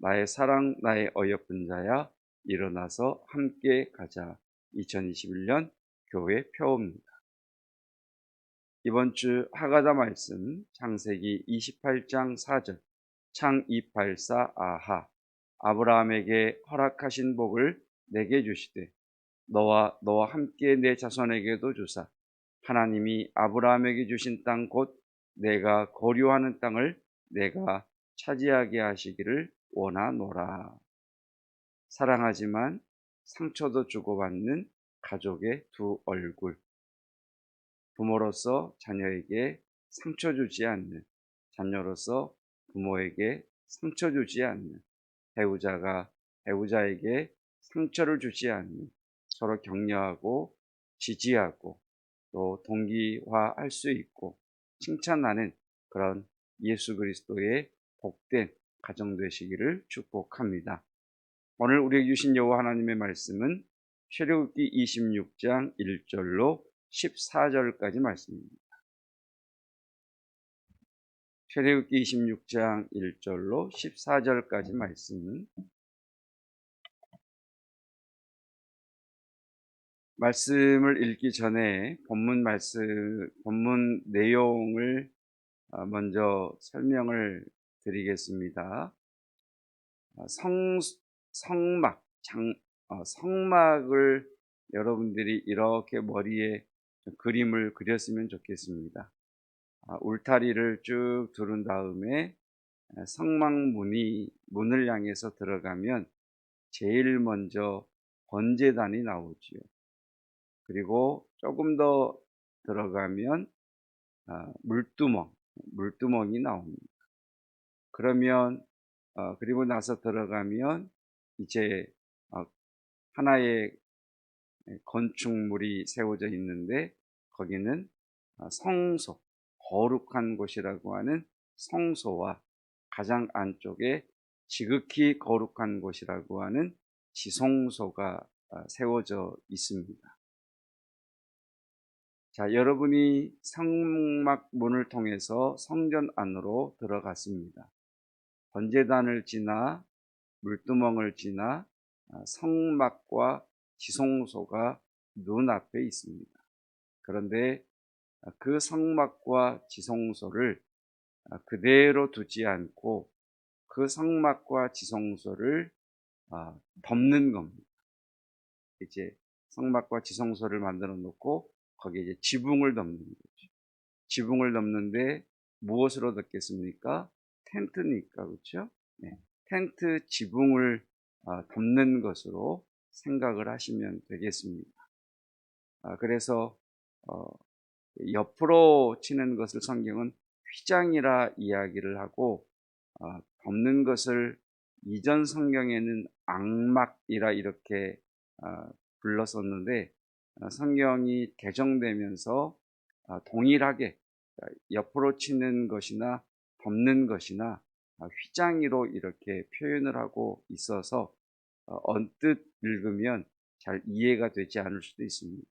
나의 사랑, 나의 어여쁜 자야, 일어나서 함께 가자. 2021년 교회 표어입니다. 이번 주 하가다 말씀 창세기 28장 4절 창 284 아하 아브라함에게 허락하신 복을 내게 주시되 너와 함께 내 자손에게도 주사 하나님이 아브라함에게 주신 땅 곧 내가 거류하는 땅을 내가 차지하게 하시기를 원하노라. 사랑하지만 상처도 주고받는 가족의 두 얼굴. 부모로서 자녀에게 상처 주지 않는, 자녀로서 부모에게 상처 주지 않는, 배우자가 배우자에게 상처를 주지 않는, 서로 격려하고 지지하고 또 동기화할 수 있고 칭찬하는 그런 예수 그리스도의 복된 가정 되시기를 축복합니다. 오늘 우리에게 주신 여호와 하나님의 말씀은 출애굽기 26장 1절로 14절까지 말씀입니다. 출애굽기 26장 1절로 14절까지 말씀. 말씀을 읽기 전에 본문 내용을 먼저 설명을 드리겠습니다. 성막을 여러분들이 이렇게 머리에 그림을 그렸으면 좋겠습니다. 울타리를 쭉 두른 다음에 문을 향해서 들어가면 제일 먼저 번제단이 나오지요. 그리고 조금 더 들어가면 물두멍이 나옵니다. 그러면 그리고 나서 들어가면 이제 하나의 건축물이 세워져 있는데 거기는 성소, 거룩한 곳이라고 하는 성소와 가장 안쪽에 지극히 거룩한 곳이라고 하는 지성소가 세워져 있습니다. 자, 여러분이 성막 문을 통해서 성전 안으로 들어갔습니다. 번제단을 지나 물두멍을 지나 성막과 지성소가 눈앞에 있습니다. 그런데 그 성막과 지성소를 그대로 두지 않고 그 성막과 지성소를 덮는 겁니다. 이제 성막과 지성소를 만들어 놓고 거기에 이제 지붕을 덮는 거죠. 지붕을 덮는데 무엇으로 덮겠습니까? 텐트니까, 그렇죠? 네. 텐트 지붕을 덮는 것으로 생각을 하시면 되겠습니다. 그래서 옆으로 치는 것을 성경은 휘장이라 이야기를 하고 덮는 것을 이전 성경에는 앙막이라 이렇게 불렀었는데 성경이 개정되면서 동일하게 옆으로 치는 것이나 덮는 것이나 휘장이로 이렇게 표현을 하고 있어서 언뜻 읽으면 잘 이해가 되지 않을 수도 있습니다.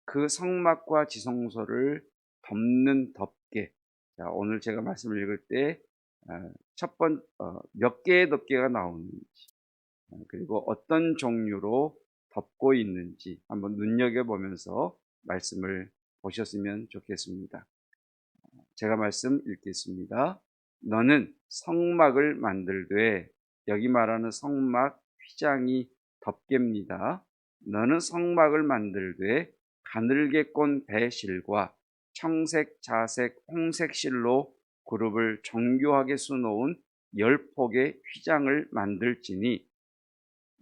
그 성막과 지성소를 덮는 덮개. 자, 오늘 제가 말씀을 읽을 때 몇 개의 덮개가 나오는지 그리고 어떤 종류로 덮고 있는지 한번 눈여겨보면서 말씀을 보셨으면 좋겠습니다. 제가 말씀 읽겠습니다. 너는 성막을 만들되, 여기 말하는 성막 휘장이 덮개입니다. 너는 성막을 만들되 가늘게 꼰 배실과 청색, 자색, 홍색 실로 그룹을 정교하게 수놓은 10폭의 휘장을 만들지니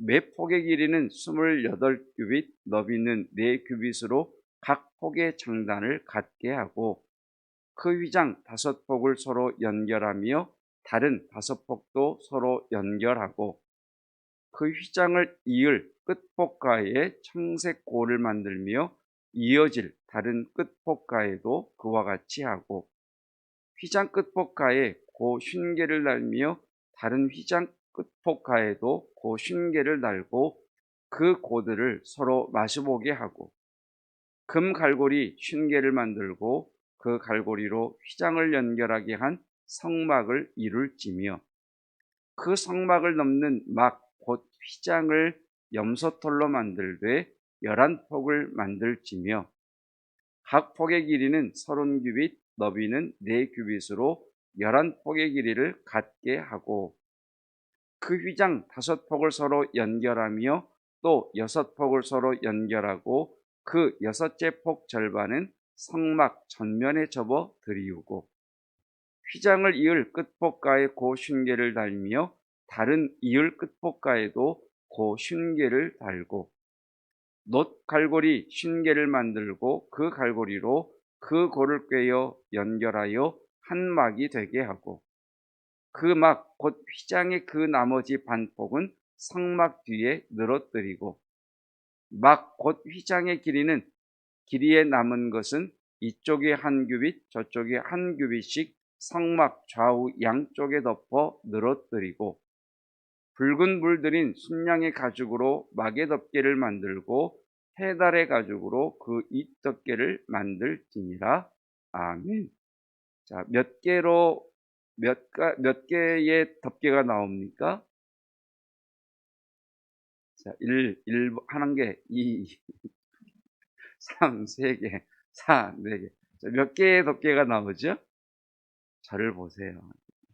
매 폭의 길이는 28규빗, 너비는 4규빗으로 각 폭의 장단을 갖게 하고 그 휘장 5폭을 서로 연결하며 다른 5폭도 서로 연결하고 그 휘장을 이을 끝폭가에 청색 고를 만들며 이어질 다른 끝폭가에도 그와 같이 하고 휘장 끝폭가에 고 쉰개를 달며 다른 휘장 끝폭가에도 고 쉰개를 달고 그 고들을 서로 마주보게 하고 금 갈고리 쉰개를 만들고 그 갈고리로 휘장을 연결하게 한 성막을 이룰지며 그 성막을 넘는 막 곧 휘장을 염소털로 만들되 11폭을 만들지며 각 폭의 길이는 30규빗, 너비는 4규빗으로 11폭의 길이를 갖게 하고 그 휘장 5폭을 서로 연결하며 또 6폭을 서로 연결하고 그 6째 폭 절반은 성막 전면에 접어 들이우고 휘장을 이을 끝폭가에 고 슌개를 달며 다른 이을 끝폭가에도 고 슌개를 달고 놋 갈고리 슌개를 만들고 그 갈고리로 그 고를 꿰어 연결하여 한 막이 되게 하고 그 막 곧 휘장의 그 나머지 반폭은 성막 뒤에 늘어뜨리고 막 곧 휘장의 길이에 남은 것은 이쪽에 한 규빗 저쪽에 한 규빗씩 성막 좌우 양쪽에 덮어 늘어뜨리고 붉은 물들인 순양의 가죽으로 막의 덮개를 만들고 해달의 가죽으로 그 윗덮개를 만들지니라. 아멘. 자, 몇 개의 덮개가 나옵니까? 자, 1, 한 개, 2, 3, 3개, 4, 4개. 자, 몇 개의 덮개가 나오죠? 저를 보세요.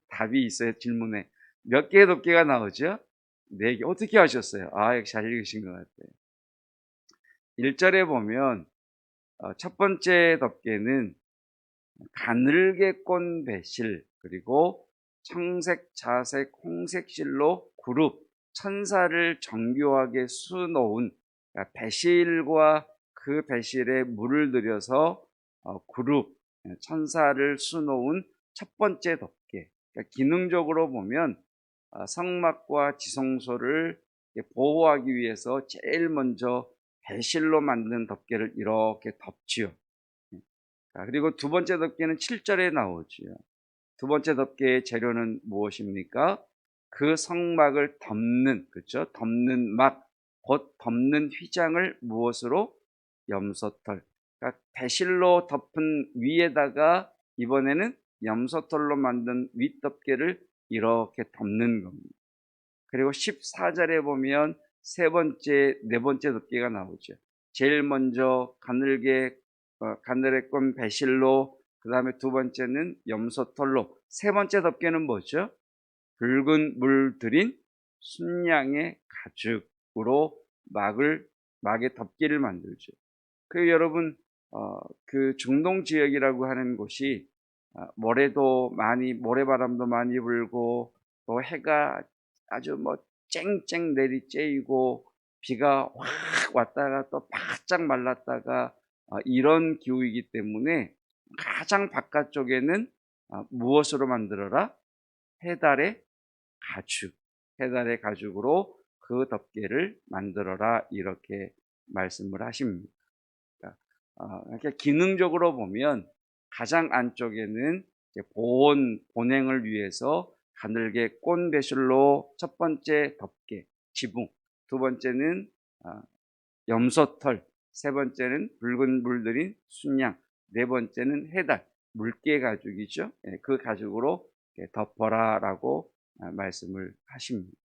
답이 있어요, 질문에. 몇 개의 덮개가 나오죠? 4개. 어떻게 하셨어요? 아, 역시 잘 읽으신 것 같아요. 1절에 보면, 첫 번째 덮개는 가늘게 꼰 배실, 그리고 청색, 자색, 홍색 실로 그룹, 천사를 정교하게 수놓은 배실과 그 배실에 물을 들여서 그룹, 천사를 수놓은 첫 번째 덮개. 그러니까 기능적으로 보면 성막과 지성소를 보호하기 위해서 제일 먼저 배실로 만든 덮개를 이렇게 덮지요. 그리고 두 번째 덮개는 7절에 나오지요. 두 번째 덮개의 재료는 무엇입니까? 그 성막을 덮는, 그렇죠? 덮는 막, 곧 덮는 휘장을 무엇으로? 염소털. 그러니까 배실로 덮은 위에다가 이번에는 염소털로 만든 윗덮개를 이렇게 덮는 겁니다. 그리고 14절에 보면 네 번째 덮개가 나오죠. 제일 먼저 가늘게 꼰 배실로, 그 다음에 두 번째는 염소털로, 세 번째 덮개는 뭐죠? 붉은 물 들인 순양의 가죽으로 막의 덮개를 만들죠. 그 여러분, 그 중동 지역이라고 하는 곳이 모래바람도 많이 불고 또 해가 아주 뭐 쨍쨍 내리쬐이고 비가 확 왔다가 또 바짝 말랐다가 이런 기후이기 때문에 가장 바깥쪽에는 무엇으로 만들어라? 해달의 해달의 가죽으로 그 덮개를 만들어라, 이렇게 말씀을 하십니다. 그러니까 기능적으로 보면 가장 안쪽에는 본행을 위해서 가늘게 꼰 배실로 첫 번째 덮개, 지붕, 두 번째는 염소털, 세 번째는 붉은 물들인 순양, 네 번째는 해달, 물개 가죽이죠. 그 가죽으로 덮어라라고 말씀을 하십니다.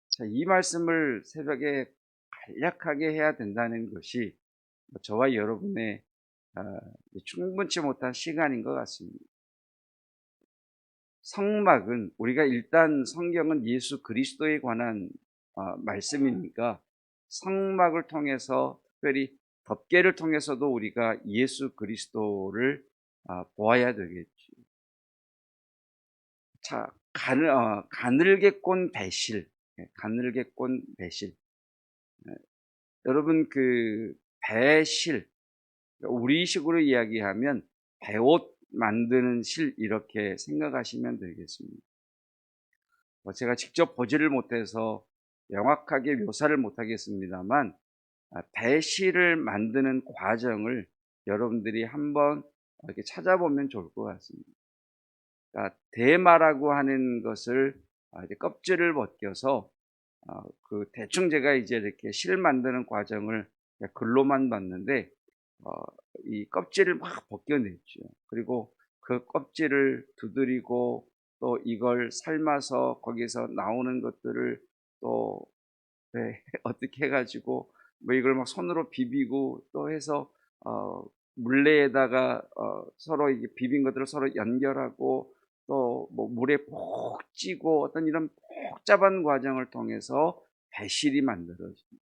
자, 이 말씀을 새벽에 간략하게 해야 된다는 것이 저와 여러분의 충분치 못한 시간인 것 같습니다. 성막은 우리가 일단 성경은 예수 그리스도에 관한 말씀이니까 성막을 통해서, 특별히 덮개를 통해서도 우리가 예수 그리스도를 보아야 되겠죠. 자, 가늘게 꼰 배실, 가늘게 꼰 배실. 여러분, 그 배실, 우리식으로 이야기하면 배옷 만드는 실, 이렇게 생각하시면 되겠습니다. 제가 직접 보지를 못해서 명확하게 묘사를 못하겠습니다만 배실을 만드는 과정을 여러분들이 한번 이렇게 찾아보면 좋을 것 같습니다. 그러니까 대마라고 하는 것을 이제 껍질을 벗겨서 그 대충 제가 이제 이렇게 실 만드는 과정을 글로만 봤는데 이 껍질을 막 벗겨냈죠. 그리고 그 껍질을 두드리고 또 이걸 삶아서 거기서 나오는 것들을 또 네, 어떻게 해가지고 뭐 이걸 막 손으로 비비고 또 해서 물레에다가 서로 이게 비빈 것들을 서로 연결하고 또 뭐 물에 푹 찌고 어떤 이런 복잡한 과정을 통해서 배실이 만들어집니다.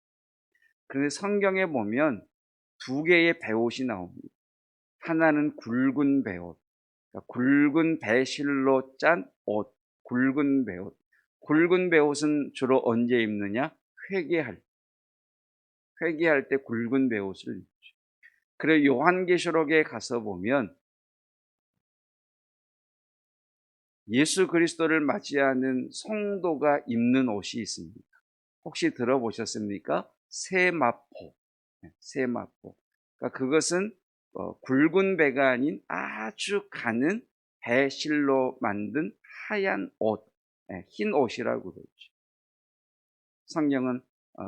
그런데 성경에 보면 두 개의 배옷이 나옵니다. 하나는 굵은 배옷, 그러니까 굵은 배실로 짠 옷, 굵은 배옷. 굵은 배옷은 주로 언제 입느냐? 회개할 때. 회개할 때 굵은 배옷을 입죠. 그래 요한계시록에 가서 보면 예수 그리스도를 맞이하는 성도가 입는 옷이 있습니다. 혹시 들어보셨습니까? 세마포. 세마포. 그러니까 그것은 굵은 배가 아닌 아주 가는 배실로 만든 하얀 옷, 흰 옷이라고 그러죠. 성경은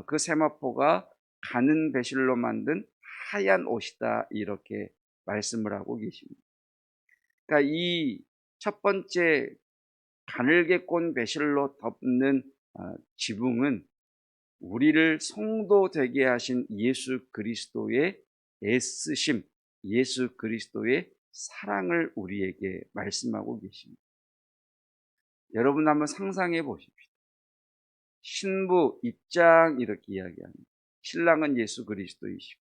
그 세마포가 가는 배실로 만든 하얀 옷이다 이렇게 말씀을 하고 계십니다. 그러니까 이 첫 번째 가늘게 꼰 배실로 덮는 지붕은 우리를 성도 되게 하신 예수 그리스도의 애쓰심, 예수 그리스도의 사랑을 우리에게 말씀하고 계십니다. 여러분 한번 상상해 보십시오. 신부 입장 이렇게 이야기합니다. 신랑은 예수 그리스도이시고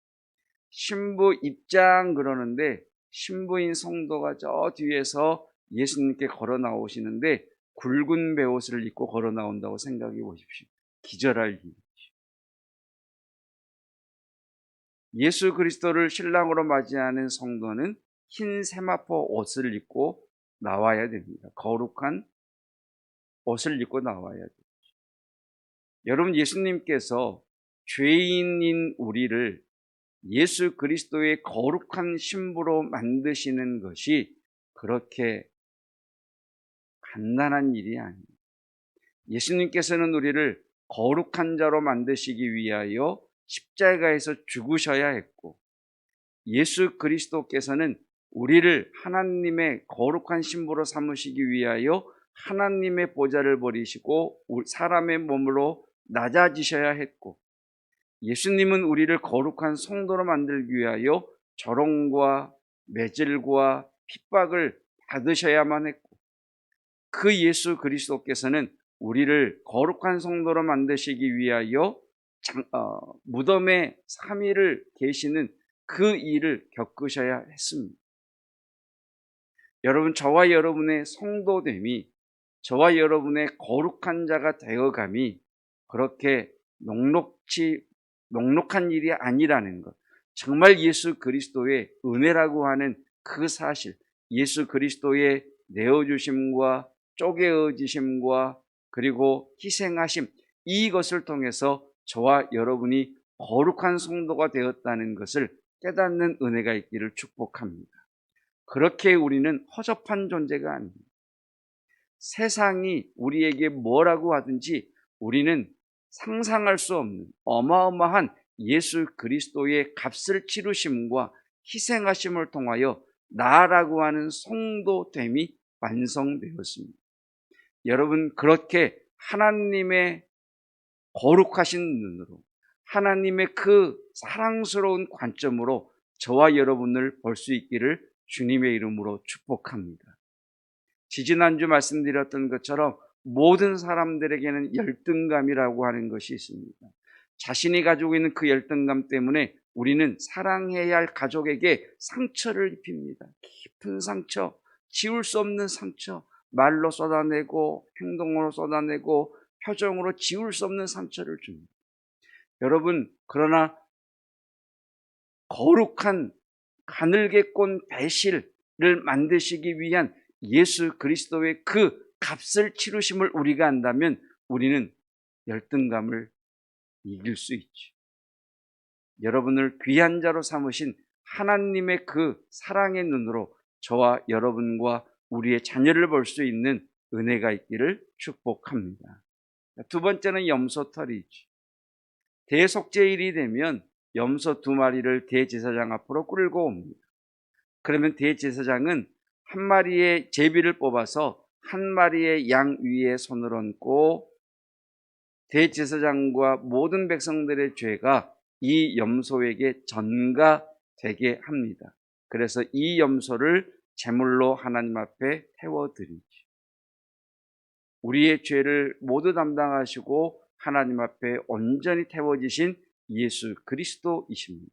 신부 입장 그러는데 신부인 성도가 저 뒤에서 예수님께 걸어 나오시는데 굵은 베옷을 입고 걸어 나온다고 생각해 보십시오. 기절할 일. 예수 그리스도를 신랑으로 맞이하는 성도는 흰 세마포 옷을 입고 나와야 됩니다. 거룩한 옷을 입고 나와야 됩니다. 여러분 예수님께서 죄인인 우리를 예수 그리스도의 거룩한 신부로 만드시는 것이 그렇게 간단한 일이 아닙니다. 예수님께서는 우리를 거룩한 자로 만드시기 위하여 십자가에서 죽으셔야 했고 예수 그리스도께서는 우리를 하나님의 거룩한 신부로 삼으시기 위하여 하나님의 보좌를 버리시고 사람의 몸으로 낮아지셔야 했고 예수님은 우리를 거룩한 성도로 만들기 위하여 조롱과 매질과 핍박을 받으셔야만 했고 그 예수 그리스도께서는 우리를 거룩한 성도로 만드시기 위하여 무덤에 3일을 계시는 그 일을 겪으셔야 했습니다. 여러분 저와 여러분의 성도됨이 저와 여러분의 거룩한 자가 되어감이 그렇게 녹록한 일이 아니라는 것, 정말 예수 그리스도의 은혜라고 하는 그 사실, 예수 그리스도의 내어주심과 쪼개어지심과 그리고 희생하심, 이것을 통해서 저와 여러분이 거룩한 성도가 되었다는 것을 깨닫는 은혜가 있기를 축복합니다. 그렇게 우리는 허접한 존재가 아닙니다. 세상이 우리에게 뭐라고 하든지 우리는 상상할 수 없는 어마어마한 예수 그리스도의 값을 치르심과 희생하심을 통하여 나라고 하는 성도됨이 완성되었습니다. 여러분 그렇게 하나님의 거룩하신 눈으로 하나님의 그 사랑스러운 관점으로 저와 여러분을 볼 수 있기를 주님의 이름으로 축복합니다. 지지난주 말씀드렸던 것처럼 모든 사람들에게는 열등감이라고 하는 것이 있습니다. 자신이 가지고 있는 그 열등감 때문에 우리는 사랑해야 할 가족에게 상처를 입힙니다. 깊은 상처, 지울 수 없는 상처, 말로 쏟아내고 행동으로 쏟아내고 표정으로 지울 수 없는 상처를 줍니다. 여러분 그러나 거룩한 가늘게 꼰 배실을 만드시기 위한 예수 그리스도의 그 값을 치르심을 우리가 안다면 우리는 열등감을 이길 수 있죠. 여러분을 귀한 자로 삼으신 하나님의 그 사랑의 눈으로 저와 여러분과 우리의 자녀를 볼 수 있는 은혜가 있기를 축복합니다. 두 번째는 염소털이죠. 대속죄일이 되면 염소 2마리를 대제사장 앞으로 끌고 옵니다. 그러면 대제사장은 한 마리의 제비를 뽑아서 한 마리의 양 위에 손을 얹고 대제사장과 모든 백성들의 죄가 이 염소에게 전가되게 합니다. 그래서 이 염소를 제물로 하나님 앞에 태워드리죠. 우리의 죄를 모두 담당하시고 하나님 앞에 온전히 태워지신 예수 그리스도이십니다.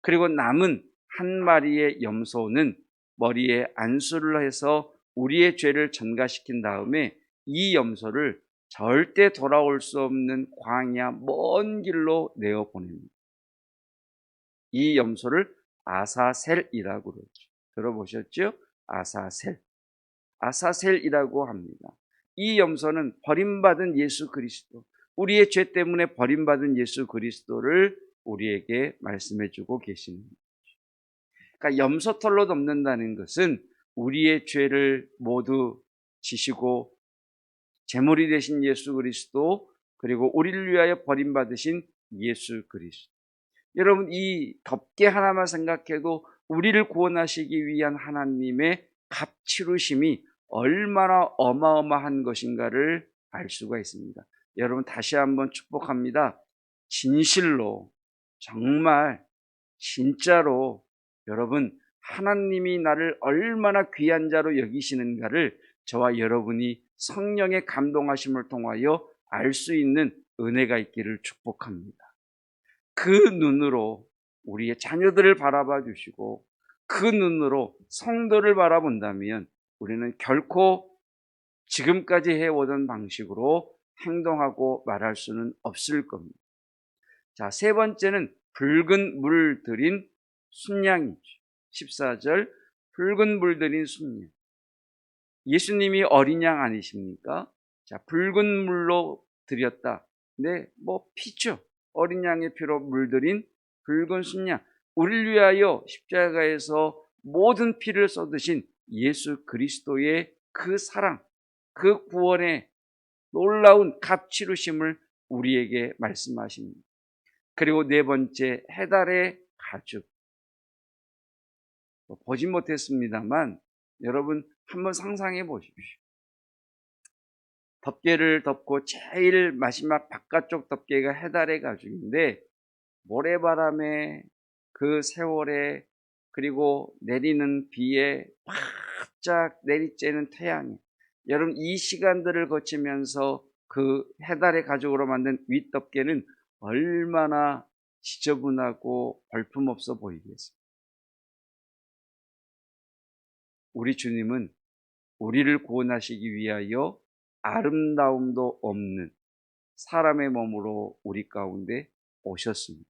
그리고 남은 한 마리의 염소는 머리에 안수를 해서 우리의 죄를 전가시킨 다음에 이 염소를 절대 돌아올 수 없는 광야 먼 길로 내어보냅니다. 이 염소를 아사셀이라고 그러죠. 들어보셨죠? 아사셀이라고 합니다. 이 염소는 버림받은 예수 그리스도, 우리의 죄 때문에 버림받은 예수 그리스도를 우리에게 말씀해 주고 계시는 거죠. 그러니까 염소털로 덮는다는 것은 우리의 죄를 모두 지시고 제물이 되신 예수 그리스도, 그리고 우리를 위하여 버림받으신 예수 그리스도. 여러분, 이 덮개 하나만 생각해도 우리를 구원하시기 위한 하나님의 값치루심이 얼마나 어마어마한 것인가를 알 수가 있습니다. 여러분, 다시 한번 축복합니다. 진실로, 정말 진짜로 여러분, 하나님이 나를 얼마나 귀한 자로 여기시는가를 저와 여러분이 성령의 감동하심을 통하여 알 수 있는 은혜가 있기를 축복합니다. 그 눈으로 우리의 자녀들을 바라봐 주시고 그 눈으로 성도를 바라본다면 우리는 결코 지금까지 해오던 방식으로 행동하고 말할 수는 없을 겁니다. 자, 세 번째는 붉은 물 들인 순양이죠. 14절, 붉은 물 들인 순양. 예수님이 어린 양 아니십니까? 자, 붉은 물로 드렸다. 네, 피죠. 어린 양의 피로 물들인 붉은 순양. 우리를 위하여 십자가에서 모든 피를 쏟으신 예수 그리스도의 그 사랑, 그 구원의 놀라운 값치루심을 우리에게 말씀하십니다. 그리고 네 번째, 해달의 가죽. 보진 못했습니다만 여러분 한번 상상해 보십시오. 덮개를 덮고 제일 마지막 바깥쪽 덮개가 해달의 가죽인데 모래바람에 그 세월에 그리고 내리는 비에 바짝 내리쬐는 태양에 여러분 이 시간들을 거치면서 그 해달의 가죽으로 만든 윗덮개는 얼마나 지저분하고 볼품없어 보이겠습니까? 우리 주님은 우리를 구원하시기 위하여 아름다움도 없는 사람의 몸으로 우리 가운데 오셨습니다.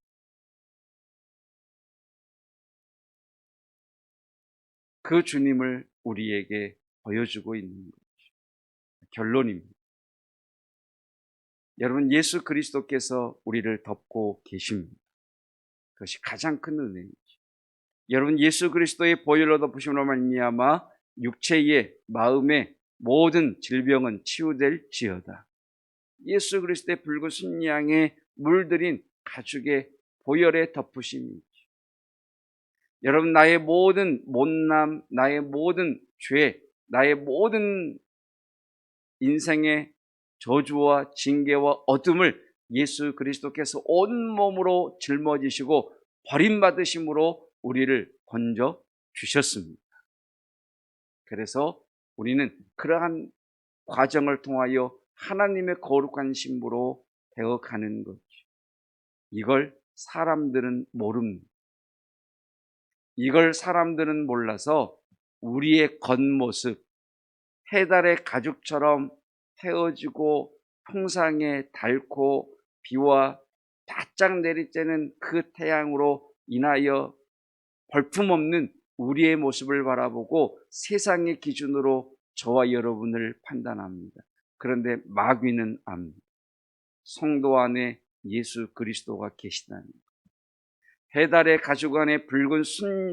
그 주님을 우리에게 보여주고 있는 것이죠. 결론입니다. 여러분, 예수 그리스도께서 우리를 덮고 계십니다. 그것이 가장 큰 은혜이죠. 여러분, 예수 그리스도의 보혈로 덮으심으로 말미암아 육체의 마음의 모든 질병은 치유될지어다. 예수 그리스도의 붉은 순양에 물들인 가죽의 보혈의 덮으심이죠. 여러분, 나의 모든 못남, 나의 모든 죄, 나의 모든 인생의 저주와 징계와 어둠을 예수 그리스도께서 온몸으로 짊어지시고 버림받으심으로 우리를 건져 주셨습니다. 그래서 우리는 그러한 과정을 통하여 하나님의 거룩한 신부로 되어가는 거죠. 이걸 사람들은 모릅니다. 이걸 사람들은 몰라서 우리의 겉모습, 해달의 가죽처럼 태워지고 통상에 닳고 비와 바짝 내리쬐는 그 태양으로 인하여 볼품없는 우리의 모습을 바라보고 세상의 기준으로 저와 여러분을 판단합니다. 그런데 마귀는 압니다. 성도 안에 예수 그리스도가 계시다는 것. 해달의 가죽 안에 붉은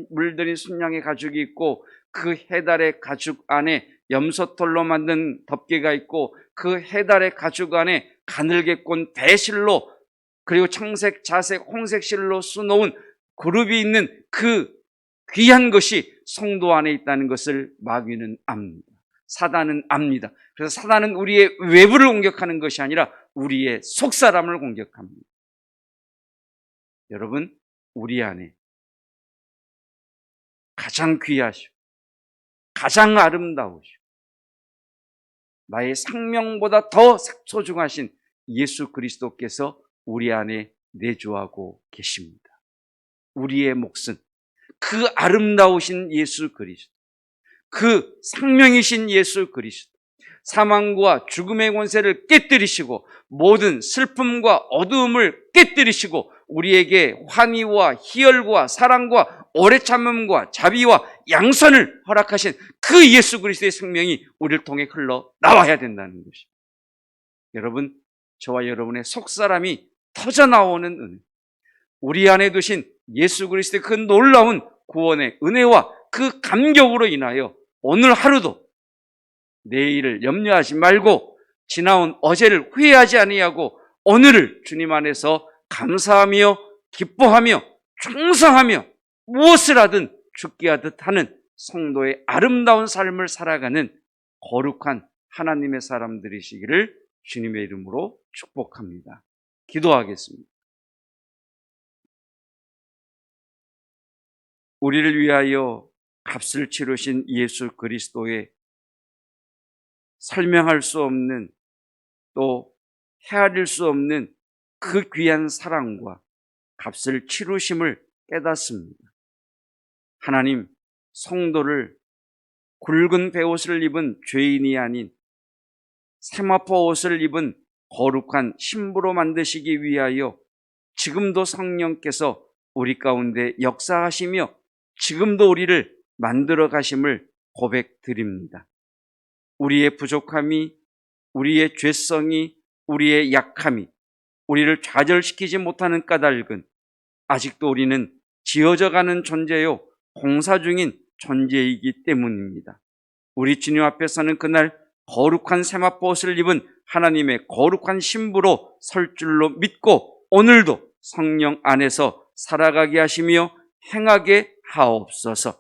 물들인 순양의 가죽이 있고 그 해달의 가죽 안에 염소털로 만든 덮개가 있고 그 해달의 가죽 안에 가늘게 꼰 배실로 그리고 청색, 자색, 홍색 실로 수놓은 그룹이 있는 그 귀한 것이 성도 안에 있다는 것을 마귀는 압니다. 사단은 압니다. 그래서 사단은 우리의 외부를 공격하는 것이 아니라 우리의 속사람을 공격합니다. 여러분, 우리 안에 가장 귀하시고 가장 아름다우시고 나의 생명보다 더 소중하신 예수 그리스도께서 우리 안에 내주하고 계십니다. 우리의 몫은 그 아름다우신 예수 그리스도, 그 생명이신 예수 그리스도, 사망과 죽음의 권세를 깨뜨리시고 모든 슬픔과 어두움을 깨뜨리시고 우리에게 환희와 희열과 사랑과 오래 참음과 자비와 양선을 허락하신 그 예수 그리스도의 생명이 우리를 통해 흘러나와야 된다는 것입니다. 여러분, 저와 여러분의 속사람이 터져나오는 은혜, 우리 안에 두신 예수 그리스도의 그 놀라운 구원의 은혜와 그 감격으로 인하여 오늘 하루도 내일을 염려하지 말고 지나온 어제를 후회하지 아니하고 오늘을 주님 안에서 감사하며 기뻐하며 충성하며 무엇을 하든 죽게 하듯 하는 성도의 아름다운 삶을 살아가는 거룩한 하나님의 사람들이시기를 주님의 이름으로 축복합니다. 기도하겠습니다. 우리를 위하여 값을 치르신 예수 그리스도의 설명할 수 없는 또 헤아릴 수 없는 그 귀한 사랑과 값을 치르심을 깨닫습니다. 하나님, 성도를 굵은 베옷을 입은 죄인이 아닌 세마포 옷을 입은 거룩한 신부로 만드시기 위하여 지금도 성령께서 우리 가운데 역사하시며 지금도 우리를 만들어 가심을 고백드립니다. 우리의 부족함이, 우리의 죄성이, 우리의 약함이 우리를 좌절시키지 못하는 까닭은 아직도 우리는 지어져가는 존재요 공사 중인 존재이기 때문입니다. 우리 주님 앞에서는 그날 거룩한 세마포 옷을 입은 하나님의 거룩한 신부로 설 줄로 믿고 오늘도 성령 안에서 살아가게 하시며 행하게 하옵소서.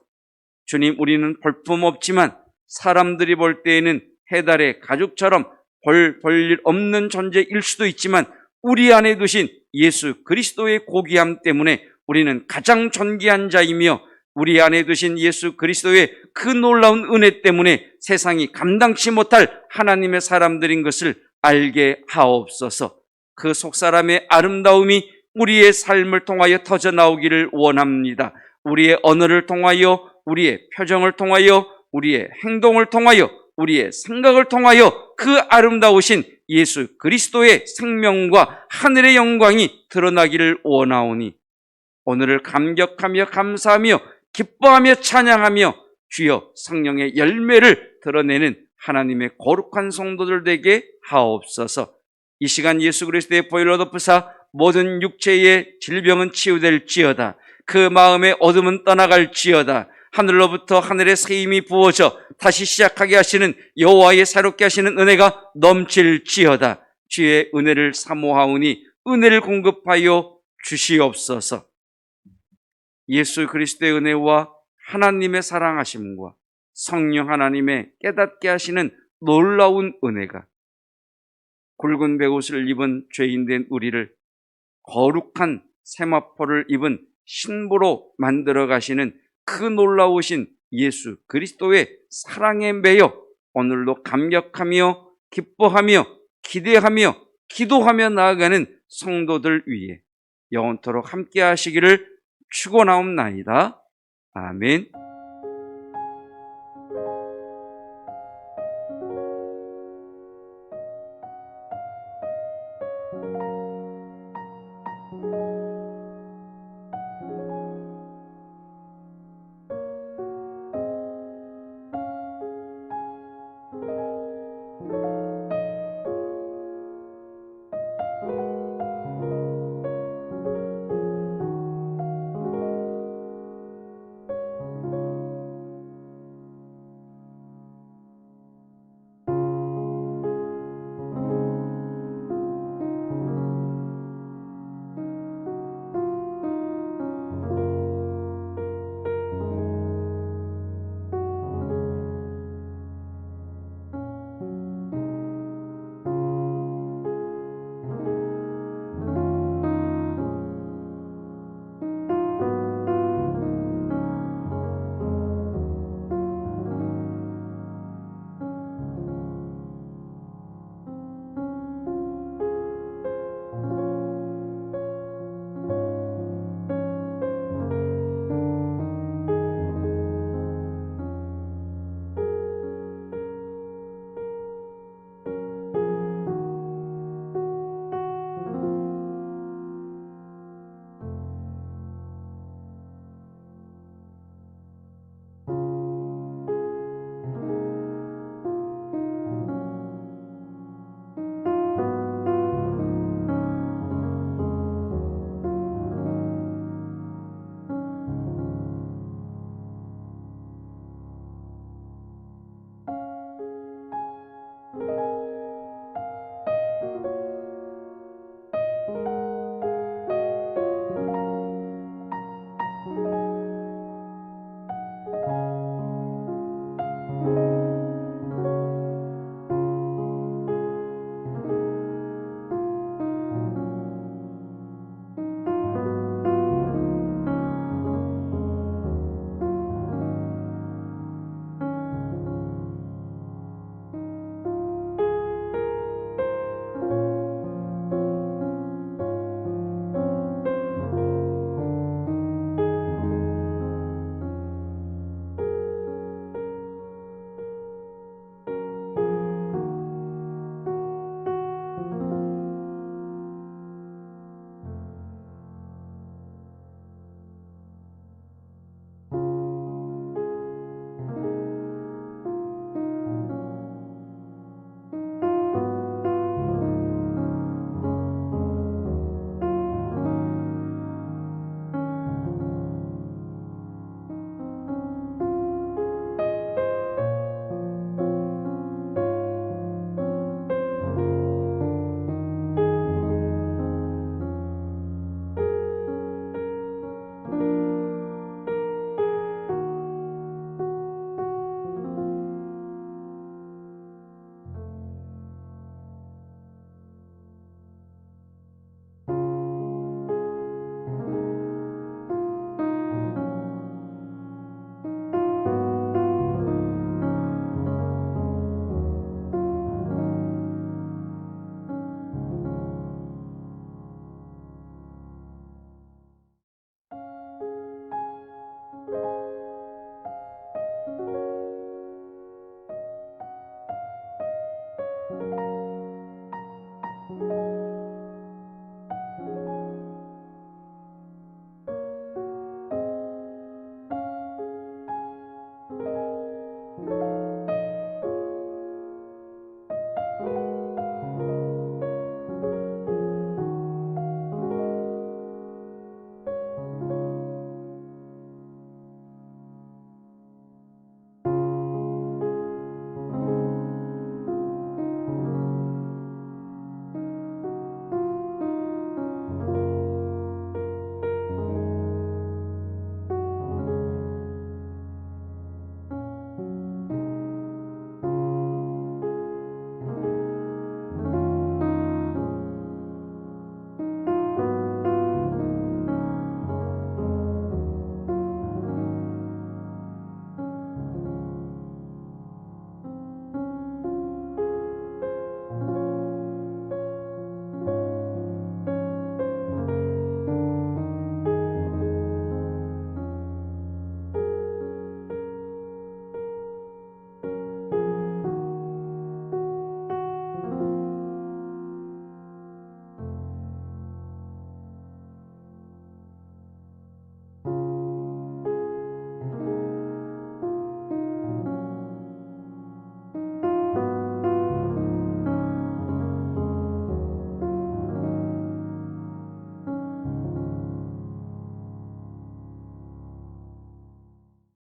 주님, 우리는 볼품없지만 사람들이 볼 때에는 해달의 가죽처럼 볼 일 없는 존재일 수도 있지만 우리 안에 두신 예수 그리스도의 고귀함 때문에 우리는 가장 존귀한 자이며 우리 안에 두신 예수 그리스도의 그 놀라운 은혜 때문에 세상이 감당치 못할 하나님의 사람들인 것을 알게 하옵소서. 그 속사람의 아름다움이 우리의 삶을 통하여 터져나오기를 원합니다. 우리의 언어를 통하여, 우리의 표정을 통하여, 우리의 행동을 통하여, 우리의 생각을 통하여 그 아름다우신 예수 그리스도의 생명과 하늘의 영광이 드러나기를 원하오니 오늘을 감격하며 감사하며 기뻐하며 찬양하며 주여 성령의 열매를 드러내는 하나님의 거룩한 성도들 되게 하옵소서. 이 시간 예수 그리스도의 보혈로 덮으사 모든 육체의 질병은 치유될지어다. 그 마음의 어둠은 떠나갈지어다. 하늘로부터 하늘의 새 힘이 부어져 다시 시작하게 하시는 여호와의 새롭게 하시는 은혜가 넘칠지어다. 주의 은혜를 사모하오니 은혜를 공급하여 주시옵소서. 예수 그리스도의 은혜와 하나님의 사랑하심과 성령 하나님의 깨닫게 하시는 놀라운 은혜가 굵은 베옷을 입은 죄인된 우리를 거룩한 세마포를 입은 신부로 만들어 가시는 그 놀라우신 예수 그리스도의 사랑에 매여 오늘도 감격하며 기뻐하며 기대하며 기도하며 나아가는 성도들 위해 영원토록 함께 하시기를 축원하옵나이다. 아멘.